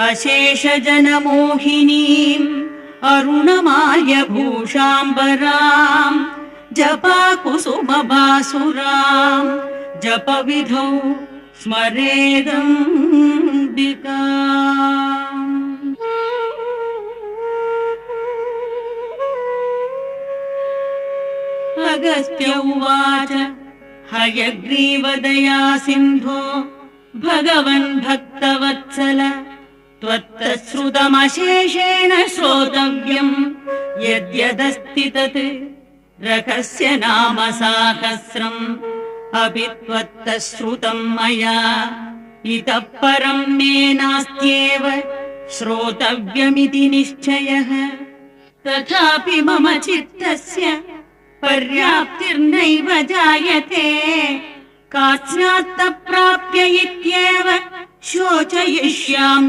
अशेषजनमोहिनीम् अरुणमाल्यभूषाम्बराम् जपाकुसुमभासुराम् जपविधौ स्मरेदम्बिकाम्। अगस्त्य उवाच हयग्रीवदया सिन्धो भगवन् भक्तवत्सल त्वत्तश्रुतमशेषेण श्रोतव्यम् यद्यदस्ति तत् रहस्य नाम साहस्रम् अपि त्वत्तश्रुतम् मया इतः परम् मे नास्त्येव श्रोतव्यमिति निश्चयः। तथापि मम चित्तस्य पर्याप्तिर्नैव जायते कास्यात्तप्राप्य इत्येव शोचयिष्यामि।